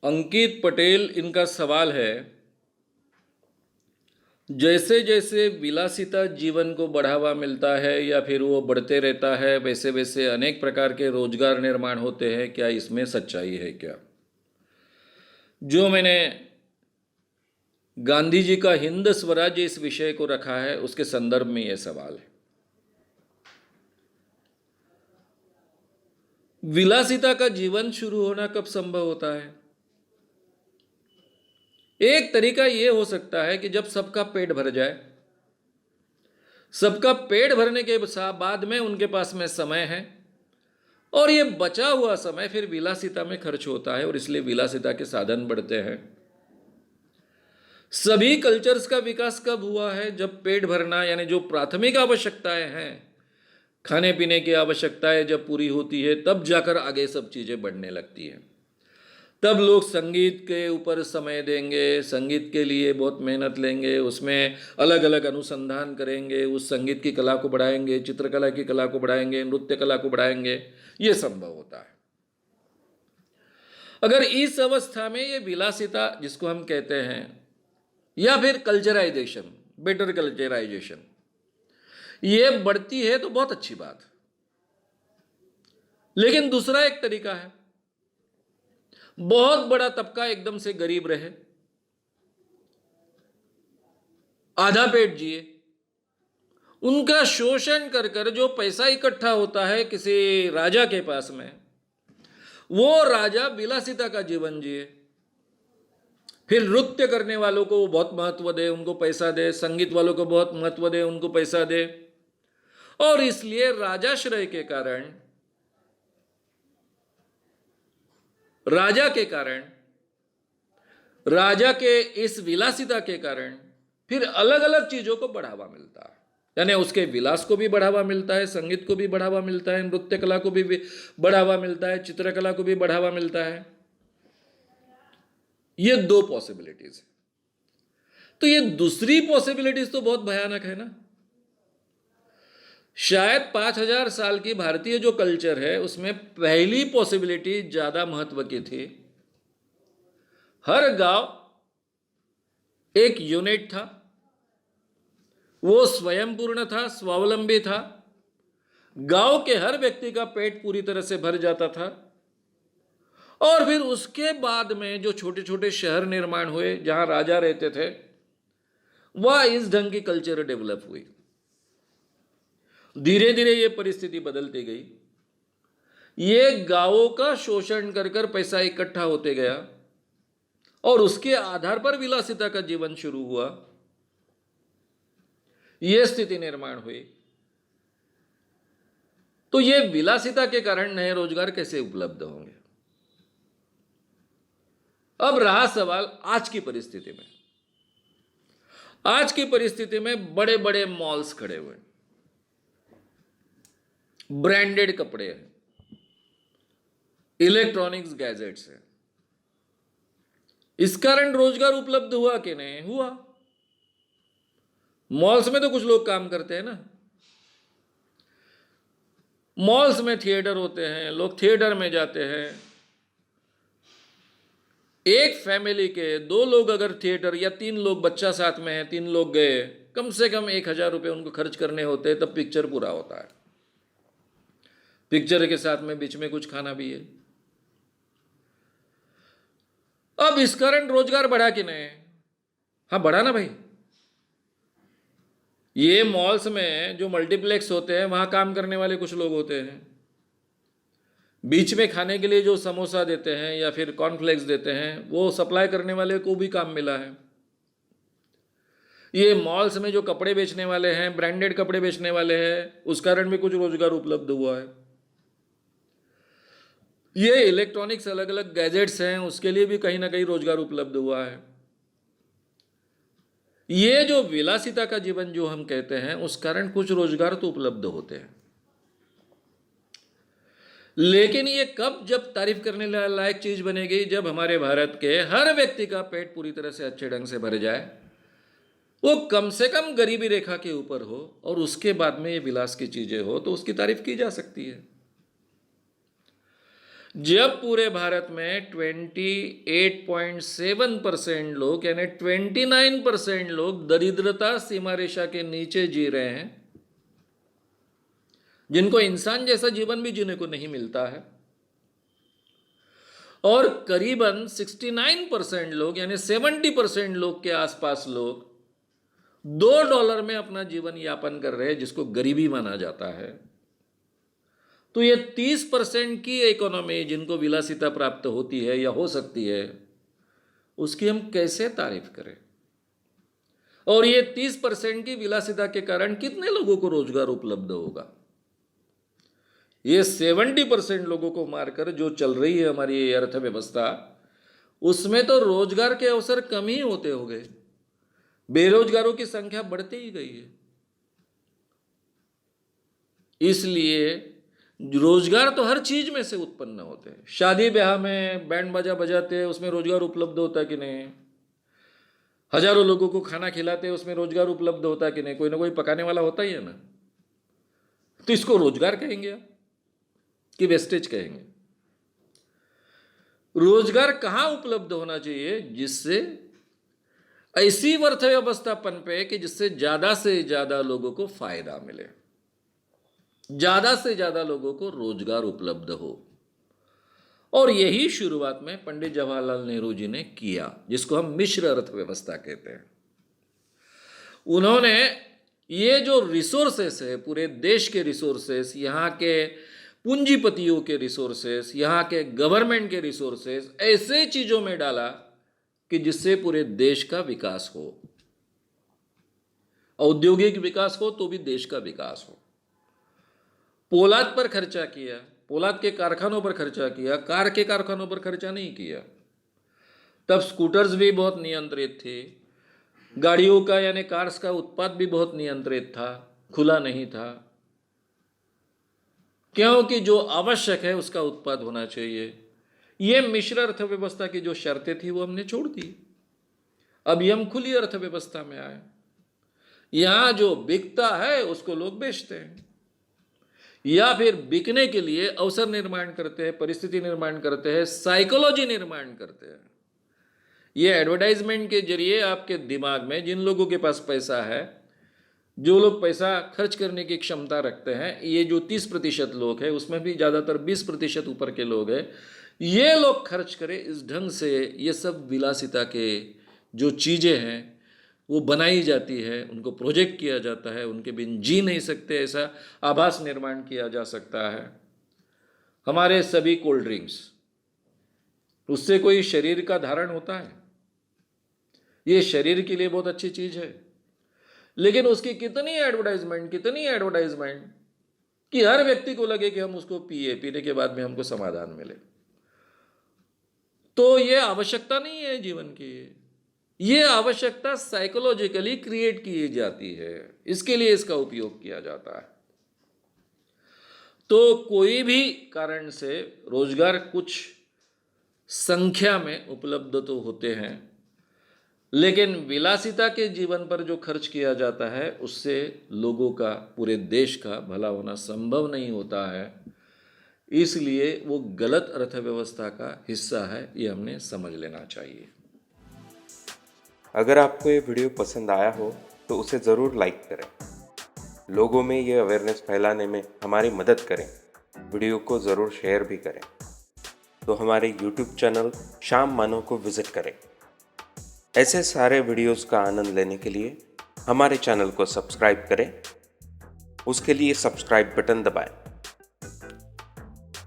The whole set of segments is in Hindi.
अंकित पटेल, इनका सवाल है, जैसे जैसे विलासिता जीवन को बढ़ावा मिलता है या फिर वो बढ़ते रहता है, वैसे वैसे अनेक प्रकार के रोजगार निर्माण होते हैं, क्या इसमें सच्चाई है क्या? जो मैंने गांधी जी का हिंद स्वराज्य इस विषय को रखा है, उसके संदर्भ में यह सवाल है। विलासिता का जीवन शुरू होना कब संभव होता है? एक तरीका यह हो सकता है कि जब सबका पेट भर जाए, सबका पेट भरने के बाद में उनके पास में समय है और ये बचा हुआ समय फिर विलासिता में खर्च होता है और इसलिए विलासिता के साधन बढ़ते हैं। सभी कल्चर्स का विकास कब हुआ है? जब पेट भरना यानी जो प्राथमिक आवश्यकताएं हैं, खाने पीने की आवश्यकताएं जब पूरी होती है, तब जाकर आगे सब चीजें बढ़ने लगती हैं। तब लोग संगीत के ऊपर समय देंगे, संगीत के लिए बहुत मेहनत लेंगे, उसमें अलग अलग अनुसंधान करेंगे, उस संगीत की कला को बढ़ाएंगे, चित्रकला की कला को बढ़ाएंगे, नृत्य कला को बढ़ाएंगे। ये संभव होता है। अगर इस अवस्था में ये विलासिता जिसको हम कहते हैं, या फिर कल्चराइजेशन, बेटर कल्चराइजेशन, ये बढ़ती है तो बहुत अच्छी बात। लेकिन दूसरा एक तरीका है, बहुत बड़ा तबका एकदम से गरीब रहे, आधा पेट जिए, उनका शोषण कर कर जो पैसा इकट्ठा होता है किसी राजा के पास में, वो राजा विलासिता का जीवन जिए। फिर नृत्य करने वालों को वो बहुत महत्व दे, उनको पैसा दे, संगीत वालों को बहुत महत्व दे, उनको पैसा दे। और इसलिए राजाश्रय के कारण, राजा के कारण, राजा के इस विलासिता के कारण फिर अलग अलग चीजों को बढ़ावा मिलता है। यानी उसके विलास को भी बढ़ावा मिलता है, संगीत को भी बढ़ावा मिलता है, नृत्य कला को भी बढ़ावा मिलता है, चित्रकला को भी बढ़ावा मिलता है। ये दो पॉसिबिलिटीज है। तो ये दूसरी पॉसिबिलिटीज तो बहुत भयानक है ना। शायद 5000 साल की भारतीय जो कल्चर है, उसमें पहली पॉसिबिलिटी ज्यादा महत्व की थी। हर गांव एक यूनिट था, वो स्वयंपूर्ण था, स्वावलंबी था। गांव के हर व्यक्ति का पेट पूरी तरह से भर जाता था। और फिर उसके बाद में जो छोटे छोटे शहर निर्माण हुए जहां राजा रहते थे, वह इस ढंग की कल्चर डेवलप हुई। धीरे धीरे ये परिस्थिति बदलती गई। ये गांवों का शोषण कर कर पैसा इकट्ठा होते गया और उसके आधार पर विलासिता का जीवन शुरू हुआ। यह स्थिति निर्माण हुई। तो ये विलासिता के कारण नए रोजगार कैसे उपलब्ध होंगे? अब रहा सवाल आज की परिस्थिति में। आज की परिस्थिति में बड़े बड़े मॉल्स खड़े हुए, ब्रांडेड कपड़े हैं, इलेक्ट्रॉनिक्स गैजेट्स हैं। इस कारण रोजगार उपलब्ध हुआ कि नहीं हुआ? मॉल्स में तो कुछ लोग काम करते हैं ना। मॉल्स में थिएटर होते हैं, लोग थिएटर में जाते हैं। एक फैमिली के 2 लोग अगर थिएटर, या 3 लोग, बच्चा साथ में है, 3 लोग गए, कम से कम 1000 रुपये उनको खर्च करने होते हैं, तब पिक्चर पूरा होता है। पिक्चर के साथ में बीच में कुछ खाना भी है। अब इस कारण रोजगार बढ़ा कि नहीं? हाँ, बढ़ा ना भाई। ये मॉल्स में जो मल्टीप्लेक्स होते हैं, वहां काम करने वाले कुछ लोग होते हैं। बीच में खाने के लिए जो समोसा देते हैं या फिर कॉर्नफ्लेक्स देते हैं, वो सप्लाई करने वाले को भी काम मिला है। ये मॉल्स में जो कपड़े बेचने वाले हैं, ब्रांडेड कपड़े बेचने वाले हैं, उस कारण भी कुछ रोजगार उपलब्ध हुआ है। ये इलेक्ट्रॉनिक्स अलग अलग गैजेट्स हैं, उसके लिए भी कहीं ना कहीं रोजगार उपलब्ध हुआ है। ये जो विलासिता का जीवन जो हम कहते हैं, उस कारण कुछ रोजगार तो उपलब्ध होते हैं। लेकिन ये कब जब तारीफ करने लायक चीज बनेगी? जब हमारे भारत के हर व्यक्ति का पेट पूरी तरह से अच्छे ढंग से भर जाए, वो कम से कम गरीबी रेखा के ऊपर हो, और उसके बाद में ये विलास की चीजें हो, तो उसकी तारीफ की जा सकती है। जब पूरे भारत में 28.7% लोग यानी 29% लोग दरिद्रता सीमा रेखा के नीचे जी रहे हैं, जिनको इंसान जैसा जीवन भी जीने को नहीं मिलता है, और करीबन 69% लोग यानी 70% लोग के आसपास लोग $2 में अपना जीवन यापन कर रहे हैं, जिसको गरीबी माना जाता है, तो ये 30% की इकोनॉमी जिनको विलासिता प्राप्त होती है या हो सकती है, उसकी हम कैसे तारीफ करें? और ये 30% की विलासिता के कारण कितने लोगों को रोजगार उपलब्ध होगा? ये 70% लोगों को मारकर जो चल रही है हमारी ये अर्थव्यवस्था, उसमें तो रोजगार के अवसर कम ही होते हो गए, बेरोजगारों की संख्या बढ़ती ही गई है। इसलिए रोजगार तो हर चीज में से उत्पन्न होते हैं। शादी ब्याह में बैंड बाजा बजाते हैं, उसमें रोजगार उपलब्ध होता है कि नहीं? हजारों लोगों को खाना खिलाते हैं, उसमें रोजगार उपलब्ध होता है कि नहीं? कोई ना कोई पकाने वाला होता ही है ना। तो इसको रोजगार कहेंगे आप कि वेस्टेज कहेंगे? रोजगार कहां उपलब्ध होना चाहिए जिससे ऐसी अर्थव्यवस्था पनपे कि जिससे ज्यादा से ज्यादा लोगों को फायदा मिले, ज्यादा से ज्यादा लोगों को रोजगार उपलब्ध हो। और यही शुरुआत में पंडित जवाहरलाल नेहरू जी ने किया, जिसको हम मिश्र अर्थव्यवस्था कहते हैं। उन्होंने ये जो रिसोर्सेस है, पूरे देश के रिसोर्सेस, यहाँ के पूंजीपतियों के रिसोर्सेस, यहाँ के गवर्नमेंट के रिसोर्सेस, ऐसे चीजों में डाला कि जिससे पूरे देश का विकास हो, औद्योगिक विकास हो तो भी देश का विकास हो। पोलाद पर खर्चा किया, पोलाद के कारखानों पर खर्चा किया, कार के कारखानों पर खर्चा नहीं किया। तब स्कूटर्स भी बहुत नियंत्रित थे, गाड़ियों का यानी कार्स का उत्पाद भी बहुत नियंत्रित था, खुला नहीं था, क्योंकि जो आवश्यक है उसका उत्पाद होना चाहिए। ये मिश्र अर्थव्यवस्था की जो शर्तें थी वो हमने छोड़ दी। अभी हम खुली अर्थव्यवस्था में आए। यहां जो बिकता है उसको लोग बेचते हैं, या फिर बिकने के लिए अवसर निर्माण करते हैं, परिस्थिति निर्माण करते हैं, साइकोलॉजी निर्माण करते हैं। ये एडवर्टाइजमेंट के जरिए आपके दिमाग में जिन लोगों के पास पैसा है, जो लोग पैसा खर्च करने की क्षमता रखते हैं, ये जो 30% लोग हैं, उसमें भी ज़्यादातर 20% ऊपर के लोग हैं, ये लोग खर्च करें इस ढंग से। ये सब विलासिता के जो चीज़ें हैं वो बनाई जाती है, उनको प्रोजेक्ट किया जाता है, उनके बिन जी नहीं सकते ऐसा आभास निर्माण किया जा सकता है। हमारे सभी कोल्ड ड्रिंक्स, उससे कोई शरीर का धारण होता है? ये शरीर के लिए बहुत अच्छी चीज़ है, लेकिन उसकी कितनी एडवर्टाइजमेंट कि हर व्यक्ति को लगे कि हम उसको पिए, पीने के बाद में हमको समाधान मिले। तो ये आवश्यकता नहीं है जीवन की, ये आवश्यकता साइकोलॉजिकली क्रिएट की जाती है, इसके लिए इसका उपयोग किया जाता है। तो कोई भी कारण से रोजगार कुछ संख्या में उपलब्ध तो होते हैं, लेकिन विलासिता के जीवन पर जो खर्च किया जाता है उससे लोगों का, पूरे देश का भला होना संभव नहीं होता है। इसलिए वो गलत अर्थव्यवस्था का हिस्सा है, ये हमने समझ लेना चाहिए। अगर आपको ये वीडियो पसंद आया हो तो उसे ज़रूर लाइक करें, लोगों में ये अवेयरनेस फैलाने में हमारी मदद करें, वीडियो को ज़रूर शेयर भी करें। तो हमारे YouTube चैनल श्याम मानव को विज़िट करें। ऐसे सारे वीडियोस का आनंद लेने के लिए हमारे चैनल को सब्सक्राइब करें, उसके लिए सब्सक्राइब बटन दबाएं।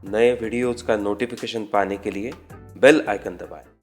नए वीडियोस का नोटिफिकेशन पाने के लिए बेल आइकन दबाएं।